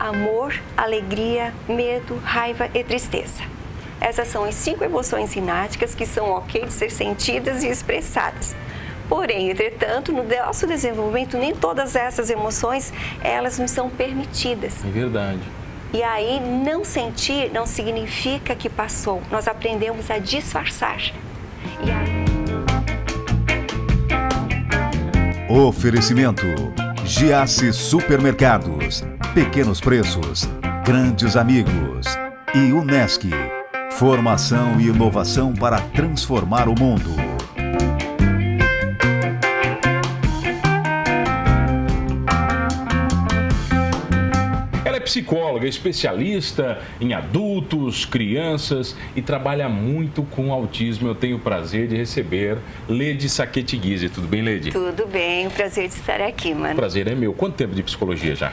amor, alegria, medo, raiva e tristeza. Essas são as 5 emoções sinápticas que são ok de ser sentidas e expressadas. Porém, entretanto, no nosso desenvolvimento, nem todas essas emoções, elas nos são permitidas. É verdade. E aí, não sentir não significa que passou. Nós aprendemos a disfarçar. E aí... Oferecimento: Giasse Supermercados, pequenos preços, grandes amigos. E Unesc, formação e inovação para transformar o mundo. Ela é psicóloga, especialista em adultos, crianças e trabalha muito com autismo. Eu tenho o prazer de receber Lede Sacchetti Ghisi. Tudo bem, Lede? Tudo bem, o prazer de estar aqui, mano. O prazer é meu. Quanto tempo de psicologia já?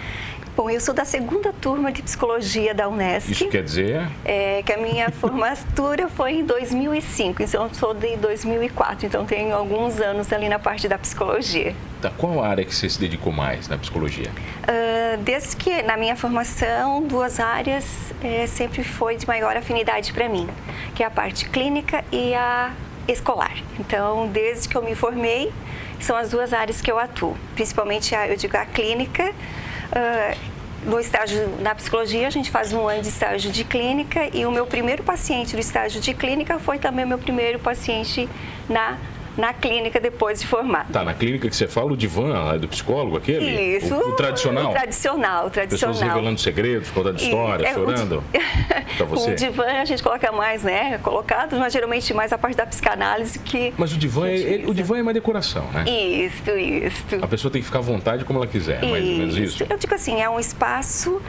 Bom, eu sou da 2ª turma de psicologia da Unesc. Isso quer dizer? Que a minha formatura foi em 2005, então eu sou de 2004, então tenho alguns anos ali na parte da psicologia. Tá, qual área que você se dedicou mais na psicologia? Desde que na minha formação, 2 áreas sempre foi de maior afinidade para mim, que é a parte clínica e a escolar. Então, desde que eu me formei, são as 2 áreas que eu atuo, principalmente eu digo a clínica. No estágio na psicologia, a gente faz 1 ano de estágio de clínica e o meu primeiro paciente do estágio de clínica foi também o meu primeiro paciente na clínica depois de formado. Tá, na clínica que você fala, o divã do psicólogo, aquele? Isso. O tradicional? O tradicional. Pessoas revelando segredos, contando histórias, chorando pra você? O divã a gente coloca mais, né? Colocado, mas geralmente mais a parte da psicanálise que... Mas o divã é uma decoração, né? Isso. A pessoa tem que ficar à vontade como ela quiser, mais ou menos isso? Eu digo assim, é um espaço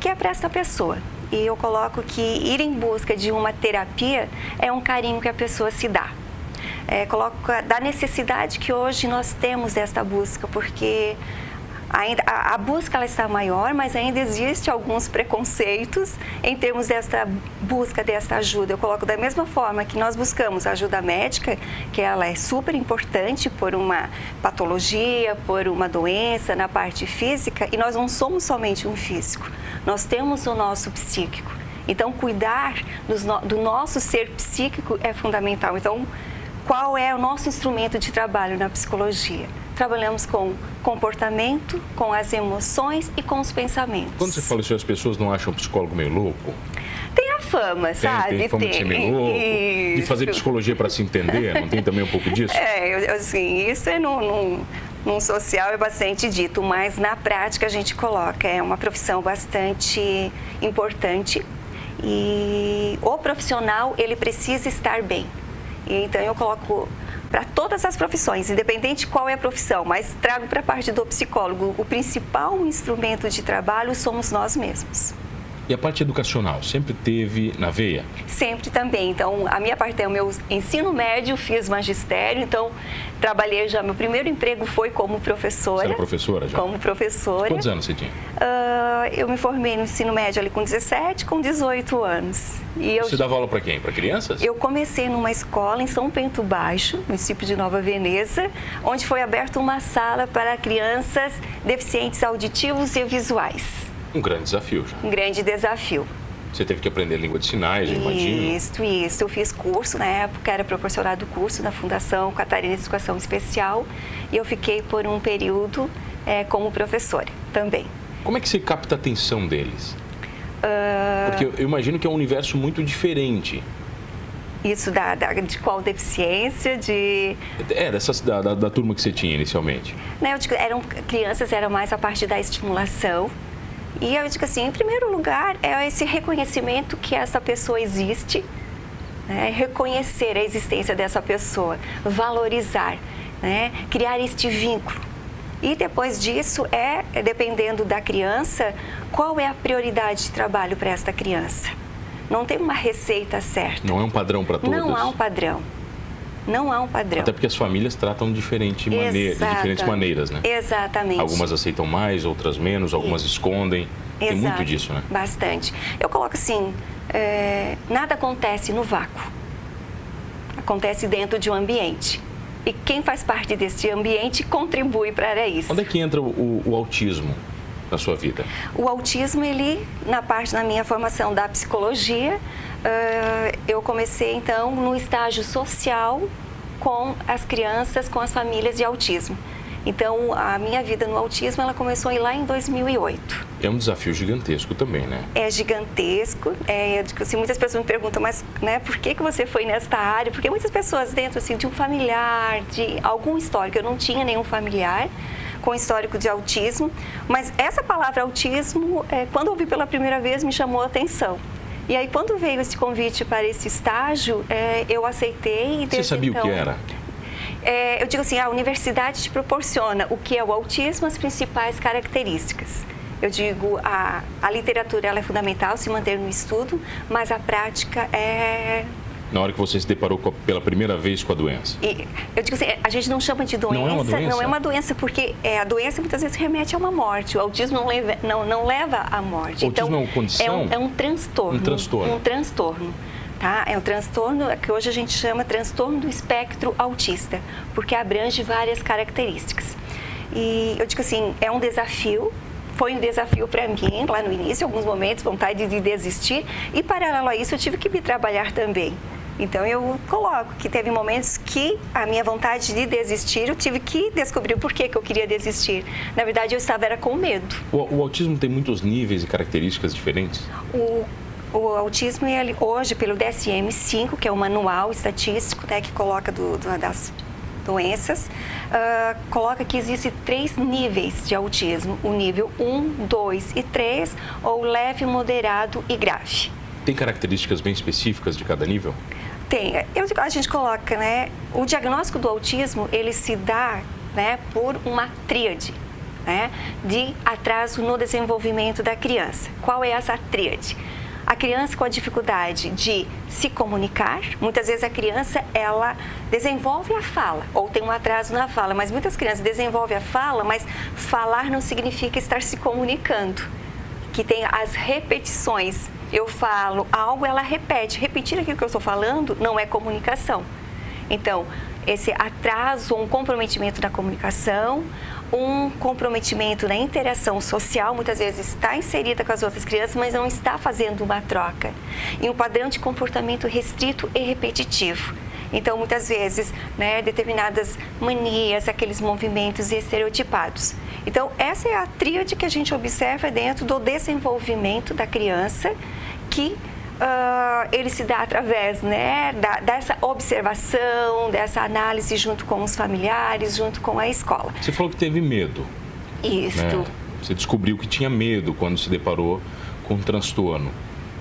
que é para esta pessoa. E eu coloco que ir em busca de uma terapia é um carinho que a pessoa se dá. Coloco da necessidade que hoje nós temos desta busca, porque ainda a busca ela está maior, mas ainda existe alguns preconceitos em termos desta busca, desta ajuda. Eu coloco da mesma forma que nós buscamos ajuda médica, que ela é super importante por uma patologia, por uma doença na parte física, e nós não somos somente um físico, nós temos o nosso psíquico. Então, cuidar do nosso ser psíquico é fundamental. Então, qual é o nosso instrumento de trabalho na psicologia? Trabalhamos com comportamento, com as emoções e com os pensamentos. Quando você fala isso, as pessoas não acham o psicólogo meio louco? Tem a fama, sabe? Tem fama de ser meio louco, de fazer psicologia para se entender, não tem também um pouco disso? Assim, isso é num social é bastante dito, mas na prática a gente coloca, é uma profissão bastante importante e o profissional, ele precisa estar bem. Então, eu coloco para todas as profissões, independente de qual é a profissão, mas trago para a parte do psicólogo, o principal instrumento de trabalho somos nós mesmos. E a parte educacional, sempre teve na veia? Sempre também. Então, a minha parte é o meu ensino médio, fiz magistério, então trabalhei já, meu primeiro emprego foi como professora. Você era professora já? Como professora. Quantos anos você tinha? Eu me formei no ensino médio ali com 17, com 18 anos. Você dava aula para quem? Para crianças? Eu comecei numa escola em São Bento Baixo, município de Nova Veneza, onde foi aberta uma sala para crianças deficientes auditivos e visuais. Um grande desafio já. Um grande desafio. Você teve que aprender língua de sinais, eu imagino. Isso. Eu fiz curso, na época era proporcionado curso na Fundação Catarina de Educação Especial e eu fiquei por um período como professora também. Como é que você capta a atenção deles? Porque eu imagino que é um universo muito diferente. Isso de qual deficiência? Da turma que você tinha inicialmente. Crianças, era mais a parte da estimulação. E eu digo assim, em primeiro lugar, é esse reconhecimento que essa pessoa existe, né? Reconhecer a existência dessa pessoa, valorizar, né? Criar este vínculo. E depois disso, dependendo da criança, qual é a prioridade de trabalho para esta criança? Não tem uma receita certa. Não é um padrão para todas? Não há um padrão. Não há um padrão. Até porque as famílias tratam de diferentes maneiras, né? Exatamente. Algumas aceitam mais, outras menos, algumas escondem. Tem muito disso, né? Bastante. Eu coloco assim, nada acontece no vácuo. Acontece dentro de um ambiente. E quem faz parte desse ambiente contribui para isso. Onde é que entra o autismo na sua vida? O autismo, ele, na minha formação da psicologia, eu comecei então no estágio social com as crianças, com as famílias de autismo. Então, a minha vida no autismo, ela começou lá em 2008. É um desafio gigantesco também, né? É gigantesco. Assim, muitas pessoas me perguntam, mas né, por que você foi nesta área? Porque muitas pessoas dentro assim, de um familiar, de algum histórico, eu não tinha nenhum familiar com histórico de autismo, mas essa palavra autismo, quando eu vi pela primeira vez, me chamou a atenção. E aí, quando veio esse convite para esse estágio, eu aceitei. E você sabia o que era? Eu digo assim, a universidade te proporciona o que é o autismo, as principais características. Eu digo, a literatura ela é fundamental, se manter no estudo, mas a prática é... Na hora que você se deparou pela primeira vez com a doença? Eu digo assim, a gente não chama de doença, não é uma doença, porque a doença muitas vezes remete a uma morte. O autismo não leva à morte. O autismo é uma condição? É um transtorno. Um transtorno. Um transtorno. Tá? É um transtorno que hoje a gente chama transtorno do espectro autista, porque abrange várias características. E eu digo assim, é um desafio, foi um desafio para mim lá no início, em alguns momentos, vontade de desistir, e paralelo a isso eu tive que me trabalhar também. Então eu coloco que teve momentos que a minha vontade de desistir, eu tive que descobrir por que eu queria desistir. Na verdade eu estava com medo. O autismo tem muitos níveis e características diferentes? O autismo, ele, hoje, pelo DSM-5, que é o manual estatístico, né, que coloca das doenças, coloca que existem 3 níveis de autismo. O nível 1, 2 e 3, ou leve, moderado e grave. Tem características bem específicas de cada nível? Tem. A gente coloca, né, o diagnóstico do autismo, ele se dá, né, por uma tríade, né, de atraso no desenvolvimento da criança. Qual é essa tríade? A criança com a dificuldade de se comunicar, muitas vezes a criança, ela desenvolve a fala, ou tem um atraso na fala, mas muitas crianças desenvolvem a fala, mas falar não significa estar se comunicando, que tem as repetições. Eu falo algo, ela repete. Repetir aquilo que eu estou falando não é comunicação. Então, esse atraso, um comprometimento da comunicação, um comprometimento na interação social, muitas vezes está inserida com as outras crianças, mas não está fazendo uma troca. E um padrão de comportamento restrito e repetitivo. Então, muitas vezes, né, determinadas manias, aqueles movimentos estereotipados. Então, essa é a tríade que a gente observa dentro do desenvolvimento da criança, que ele se dá através, né, dessa observação, dessa análise junto com os familiares, junto com a escola. Você falou que teve medo. Isso. Né? Você descobriu que tinha medo quando se deparou com um transtorno.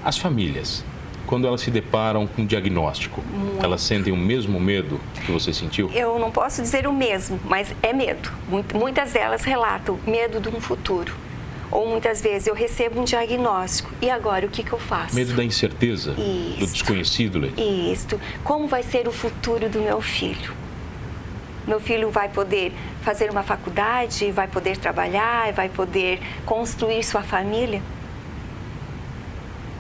As famílias, quando elas se deparam com um diagnóstico, elas sentem o mesmo medo que você sentiu? Eu não posso dizer o mesmo, mas é medo. Muitas delas relatam medo de um futuro. Ou muitas vezes eu recebo um diagnóstico, e agora o que eu faço? Medo da incerteza, Isso. do desconhecido, Lê? Isso. Como vai ser o futuro do meu filho? Meu filho vai poder fazer uma faculdade, vai poder trabalhar, vai poder construir sua família?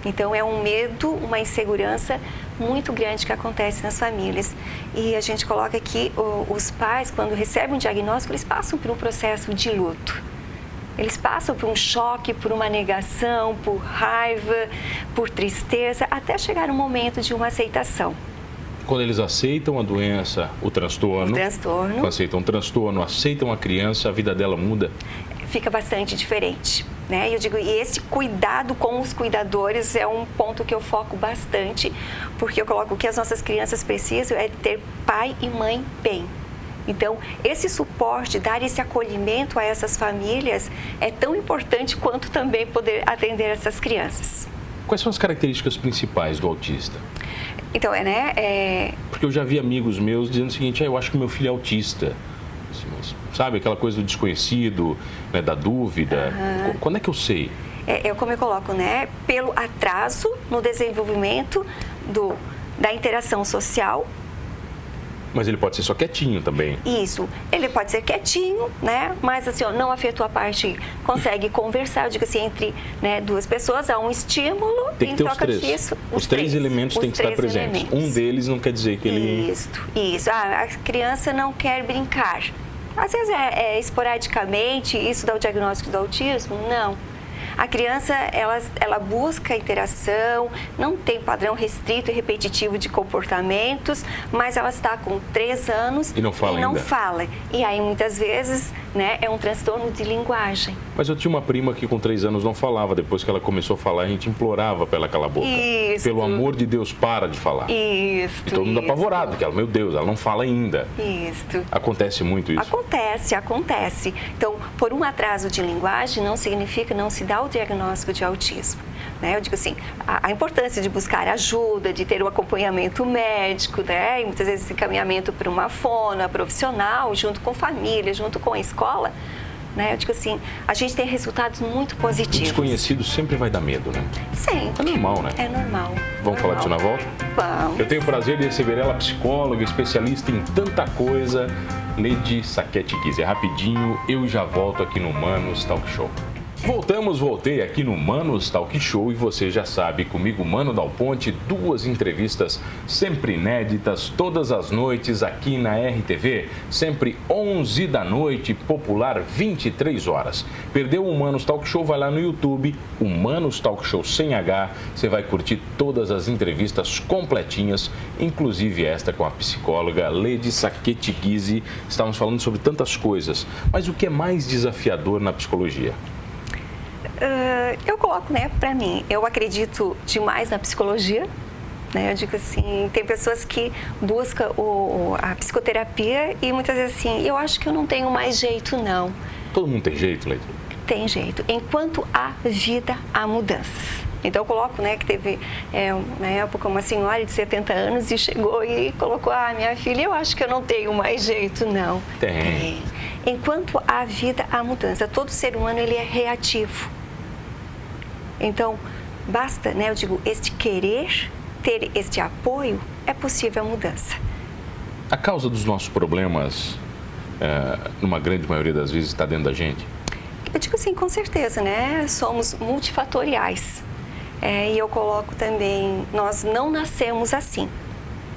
Então é um medo, uma insegurança muito grande que acontece nas famílias. E a gente coloca aqui, os pais, quando recebem um diagnóstico, eles passam por um processo de luto. Eles passam por um choque, por uma negação, por raiva, por tristeza, até chegar um momento de uma aceitação. Quando eles aceitam a doença, o transtorno, aceitam o transtorno, aceitam a criança, a vida dela muda? Fica bastante diferente, né? Eu digo, e esse cuidado com os cuidadores é um ponto que eu foco bastante, porque eu coloco que as nossas crianças precisam é ter pai e mãe bem. Então, esse suporte, dar esse acolhimento a essas famílias é tão importante quanto também poder atender essas crianças. Quais são as características principais do autista? Então, Porque eu já vi amigos meus dizendo o seguinte, eu acho que meu filho é autista. Assim, mas, sabe, aquela coisa do desconhecido, né, da dúvida. Quando é que eu sei? Como eu coloco, né, pelo atraso no desenvolvimento da interação social. Mas ele pode ser só quietinho também. Isso. Ele pode ser quietinho, né? Mas assim, não afetou a parte, consegue conversar, eu digo assim, entre, né, duas pessoas, há um estímulo, tem que ter troca disso. Os três elementos têm que estar presentes. Um deles não quer dizer que ele... Isso. A criança não quer brincar. Às vezes esporadicamente, isso dá o diagnóstico do autismo? Não. A criança, ela busca interação, não tem padrão restrito e repetitivo de comportamentos, mas ela está com 3 anos e não fala. E aí, muitas vezes, né, é um transtorno de linguagem. Mas eu tinha uma prima que com 3 anos não falava. Depois que ela começou a falar, a gente implorava para ela calar a boca. Isso. Pelo amor de Deus, para de falar. Isso. E todo mundo apavorado, porque ela, meu Deus, ela não fala ainda. Isso. Acontece muito isso? Acontece. Então, por um atraso de linguagem, não significa não se dá o diagnóstico de autismo. Né? Eu digo assim, a importância de buscar ajuda, de ter um acompanhamento médico, né? E muitas vezes esse encaminhamento para uma fono profissional, junto com família, junto com a escola, né? Eu digo assim, a gente tem resultados muito positivos. O desconhecido sempre vai dar medo, né? Sempre. É normal, né? É normal. Vamos falar disso na volta? Vamos. Eu tenho o prazer de receber ela, psicóloga, especialista em tanta coisa, Lady Sacchetti Guise. É rapidinho, eu já volto aqui no Manos Talk Show. Voltei aqui no Manos Talk Show e você já sabe, comigo, Mano Dal Ponte, 2 entrevistas sempre inéditas, todas as noites aqui na RTV, sempre 11 da noite, popular 23 horas. Perdeu o Manos Talk Show? Vai lá no YouTube, o Manos Talk Show sem H, você vai curtir todas as entrevistas completinhas, inclusive esta com a psicóloga Lady Sacchetti Guise. Estávamos falando sobre tantas coisas, mas o que é mais desafiador na psicologia? Eu coloco, né, para mim, eu acredito demais na psicologia, né? Eu digo assim, tem pessoas que buscam a psicoterapia e muitas vezes assim, eu acho que eu não tenho mais jeito, não. Todo mundo tem jeito, Leite? Tem jeito. Enquanto há vida, há mudanças. Então eu coloco, né, que teve na época uma senhora de 70 anos e chegou e colocou, minha filha, eu acho que eu não tenho mais jeito, não. Tem. Enquanto há vida, há mudança. Todo ser humano, ele é reativo. Então, basta, né, eu digo, este querer, ter este apoio, é possível a mudança. A causa dos nossos problemas, numa grande maioria das vezes, está dentro da gente? Eu digo assim, com certeza, né? Somos multifatoriais. E eu coloco também, nós não nascemos assim.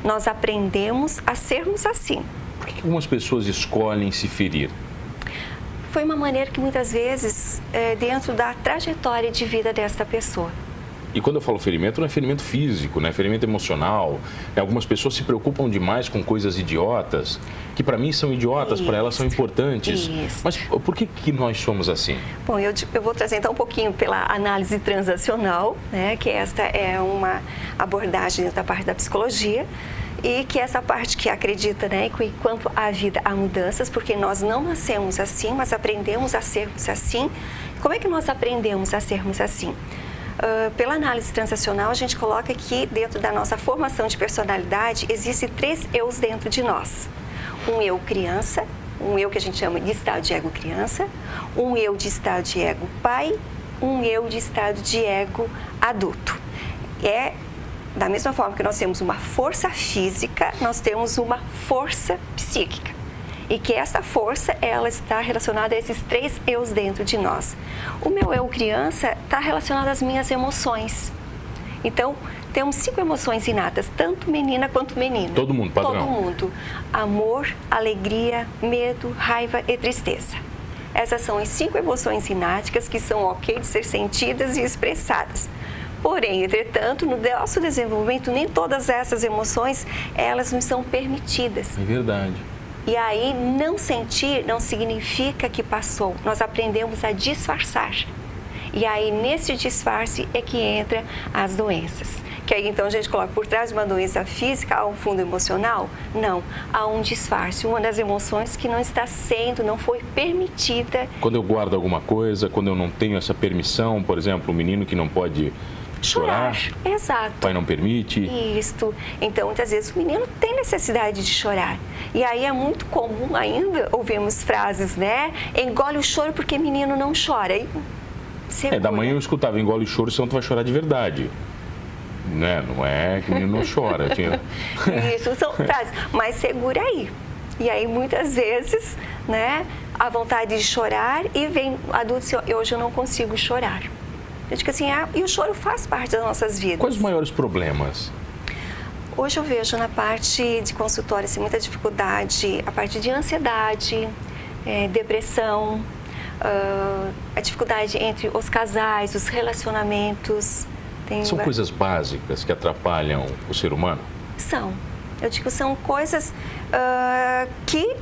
Nós aprendemos a sermos assim. Por que algumas pessoas escolhem se ferir? Foi uma maneira que muitas vezes, dentro da trajetória de vida desta pessoa. E quando eu falo ferimento, não é ferimento físico, não é ferimento emocional. Algumas pessoas se preocupam demais com coisas idiotas, que para mim são idiotas, para elas são importantes. Isso. Mas por que nós somos assim? Bom, eu vou trazer então um pouquinho pela análise transacional, né, que esta é uma abordagem dentro da parte da psicologia, e que essa parte que acredita, né, que enquanto há vida, há mudanças, porque nós não nascemos assim, mas aprendemos a sermos assim. Como é que nós aprendemos a sermos assim? Pela análise transacional, a gente coloca que dentro da nossa formação de personalidade, existem 3 eus dentro de nós. Um eu criança, um eu que a gente chama de estado de ego criança, um eu de estado de ego pai, um eu de estado de ego adulto. Da mesma forma que nós temos uma força física, nós temos uma força psíquica. E que essa força, ela está relacionada a esses 3 eus dentro de nós. O meu eu criança está relacionado às minhas emoções. Então, temos 5 emoções inatas, tanto menina quanto menino. Todo mundo, padrão? Todo mundo. Amor, alegria, medo, raiva e tristeza. Essas são as 5 emoções ináticas que são ok de ser sentidas e expressadas. Porém, entretanto, no nosso desenvolvimento, nem todas essas emoções, elas nos são permitidas. É verdade. E aí, não sentir não significa que passou. Nós aprendemos a disfarçar. E aí, nesse disfarce é que entra as doenças. Que aí, então, a gente coloca por trás de uma doença física, há um fundo emocional? Não, há um disfarce. Uma das emoções que não está sendo, não foi permitida. Quando eu guardo alguma coisa, quando eu não tenho essa permissão, por exemplo, o menino que não pode chorar. Exato. O pai não permite. Isso. Então, muitas vezes o menino tem necessidade de chorar. E aí é muito comum ainda ouvirmos frases, né? Engole o choro porque menino não chora. E da manhã eu escutava, engole o choro, senão tu vai chorar de verdade. Né? Não é que o menino não chora. Isso, são frases. Mas segura aí. E aí, muitas vezes, né, a vontade de chorar e vem adulto assim, hoje eu não consigo chorar. Eu digo assim, e o choro faz parte das nossas vidas. Quais os maiores problemas? Hoje eu vejo na parte de consultório assim, muita dificuldade, a parte de ansiedade, depressão, a dificuldade entre os casais, os relacionamentos. São coisas básicas que atrapalham o ser humano? São. Eu digo, são coisas que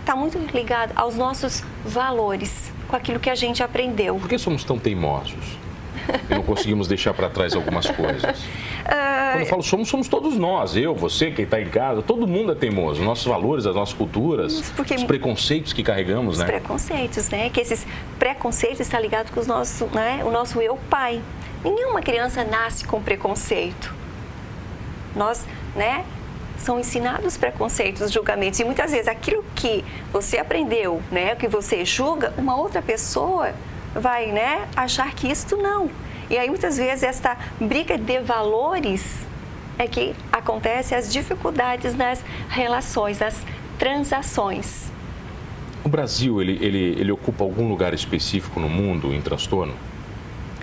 tá muito ligado aos nossos valores, com aquilo que a gente aprendeu. Por que somos tão teimosos? E não conseguimos deixar para trás algumas coisas? Quando eu falo somos todos nós, eu, você, quem está em casa, todo mundo é teimoso. Nossos valores, as nossas culturas, os preconceitos que carregamos, os preconceitos, que esses preconceitos estão ligados com o nosso eu pai. Nenhuma criança nasce com preconceito. Nós, são ensinados preconceitos, julgamentos. E muitas vezes aquilo que você aprendeu, que você julga, uma outra pessoa vai, achar que isto não. E aí muitas vezes esta briga de valores é que acontece as dificuldades nas relações, nas transações. O Brasil, ele ocupa algum lugar específico no mundo em transtorno?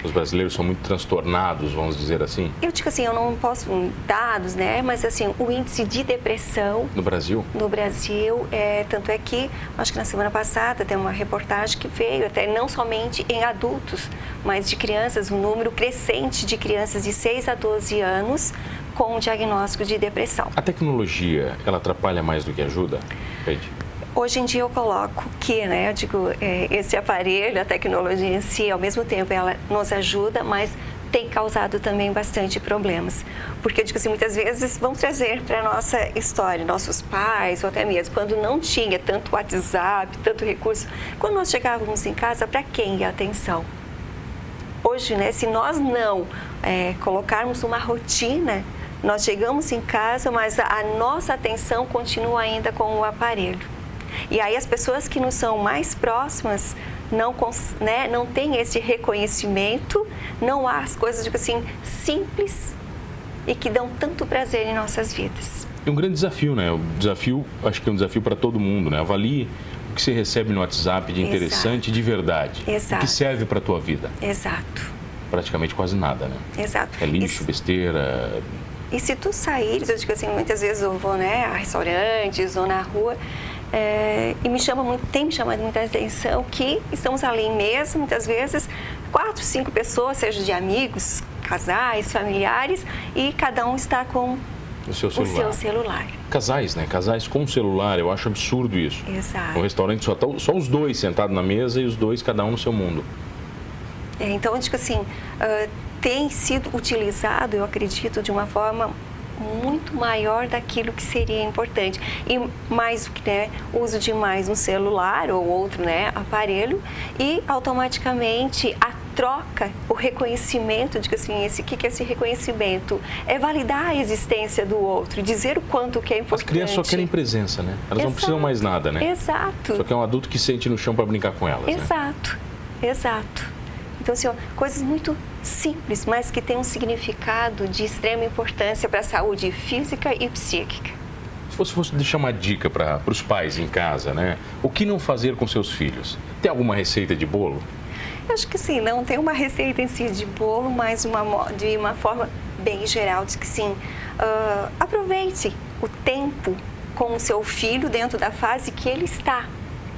Os brasileiros são muito transtornados, vamos dizer assim? Eu digo assim, eu não posso dados, mas assim, o índice de depressão... No Brasil? No Brasil, tanto é que, acho que na semana passada tem uma reportagem que veio até não somente em adultos, mas de crianças, um número crescente de crianças de 6 a 12 anos com diagnóstico de depressão. A tecnologia, ela atrapalha mais do que ajuda, Peide? Hoje em dia eu coloco que, eu digo, esse aparelho, a tecnologia em si, ao mesmo tempo ela nos ajuda, mas tem causado também bastante problemas. Porque eu digo assim, muitas vezes vão trazer para a nossa história, nossos pais ou até mesmo, quando não tinha tanto WhatsApp, tanto recurso, quando nós chegávamos em casa, para quem ia a atenção? Hoje, se nós não colocarmos uma rotina, nós chegamos em casa, mas a nossa atenção continua ainda com o aparelho. E aí as pessoas que nos são mais próximas não têm esse reconhecimento, não há as coisas, digo assim, simples e que dão tanto prazer em nossas vidas. É um grande desafio, né? O desafio, acho que é um desafio para todo mundo, né? Avalie o que você recebe no WhatsApp de interessante e de verdade. Exato. O que serve para a tua vida. Exato. Praticamente quase nada, né? Exato. É lixo, besteira... E se tu saíres, eu digo assim, muitas vezes eu vou, a restaurantes ou na rua... e tem me chamado muita atenção que estamos ali mesmo, muitas vezes, 4, 5 pessoas, seja de amigos, casais, familiares, e cada um está com o seu celular. Casais, Casais com celular, eu acho absurdo isso. Exato. No restaurante só os dois sentados na mesa e os dois, cada um no seu mundo. Então, eu digo assim, tem sido utilizado, eu acredito, de uma forma muito maior daquilo que seria importante. E mais o que, uso de mais um celular ou outro, aparelho, e automaticamente a troca, o reconhecimento, digo assim, o que é esse reconhecimento? É validar a existência do outro, dizer o quanto que é importante. As crianças só querem presença, Elas Exato. Não precisam mais nada, Exato. Só que é um adulto que sente no chão para brincar com elas, Exato. Exato. Então, assim, coisas muito simples, mas que têm um significado de extrema importância para a saúde física e psíquica. Se você fosse deixar uma dica para os pais em casa, o que não fazer com seus filhos? Tem alguma receita de bolo? Eu acho que sim, não tem uma receita em si de bolo, mas de uma forma bem geral, de que sim, aproveite o tempo com o seu filho dentro da fase que ele está.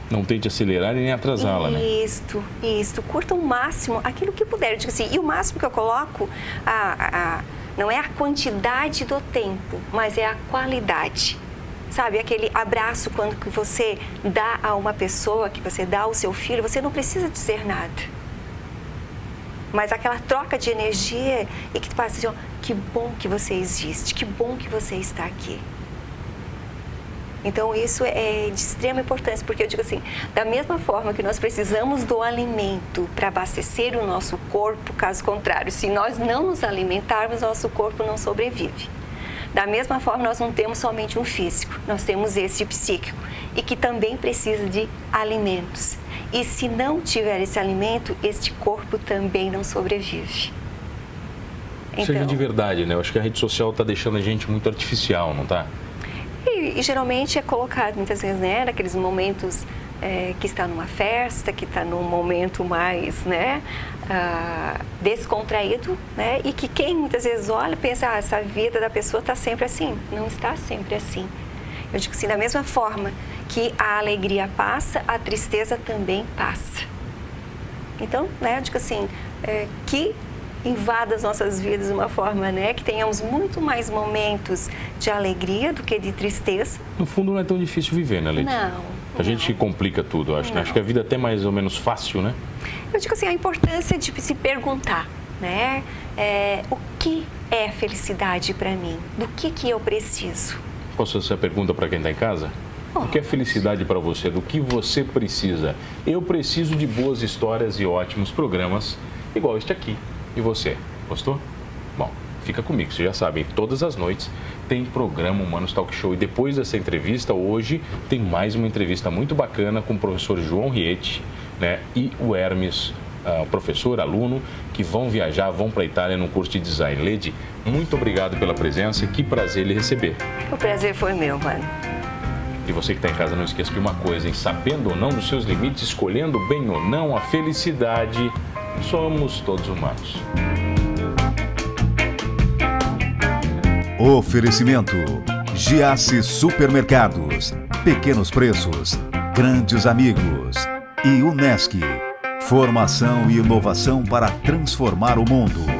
Não tente acelerar e nem atrasá-la, Isso. Curta o máximo, aquilo que puder. Eu digo assim, e o máximo que eu coloco, não é a quantidade do tempo, mas é a qualidade. Sabe, aquele abraço quando que você dá a uma pessoa, que você dá ao seu filho, você não precisa dizer nada. Mas aquela troca de energia e que tu passa assim, que bom que você existe, que bom que você está aqui. Então, isso é de extrema importância, porque eu digo assim, da mesma forma que nós precisamos do alimento para abastecer o nosso corpo, caso contrário, se nós não nos alimentarmos, nosso corpo não sobrevive. Da mesma forma, nós não temos somente um físico, nós temos esse psíquico, e que também precisa de alimentos. E se não tiver esse alimento, este corpo também não sobrevive. Seja de verdade, Eu acho que a rede social está deixando a gente muito artificial, não está? E geralmente é colocado muitas vezes, naqueles momentos que está numa festa, que está num momento mais, descontraído, e que quem muitas vezes olha pensa, essa vida da pessoa está sempre assim. Não está sempre assim. Eu digo assim, da mesma forma que a alegria passa, a tristeza também passa. Então, né, eu digo assim, que invada as nossas vidas de uma forma, né, que tenhamos muito mais momentos de alegria do que de tristeza. No fundo não é tão difícil viver, né, Leite? Não. A gente complica tudo, acho, né? Acho que a vida é até mais ou menos fácil, né? Eu digo assim, a importância de se perguntar, né, o que é felicidade para mim? Do que eu preciso? Posso fazer essa pergunta para quem está em casa? O que é felicidade para você? Do que você precisa? Eu preciso de boas histórias e ótimos programas, igual este aqui. E você, gostou? Bom, fica comigo, vocês já sabem, todas as noites tem programa Humanos Talk Show. E depois dessa entrevista, hoje, tem mais uma entrevista muito bacana com o professor João Rieti, né, e o Hermes, professor, aluno, que vão viajar, vão para a Itália no curso de design. Lady, muito obrigado pela presença, que prazer lhe receber. O prazer foi meu, mano. E você que está em casa, não esqueça de uma coisa, hein? Sabendo ou não dos seus limites, escolhendo bem ou não a felicidade, somos todos humanos. Oferecimento: Giasse Supermercados, pequenos preços, grandes amigos. E Unesc, formação e inovação para transformar o mundo.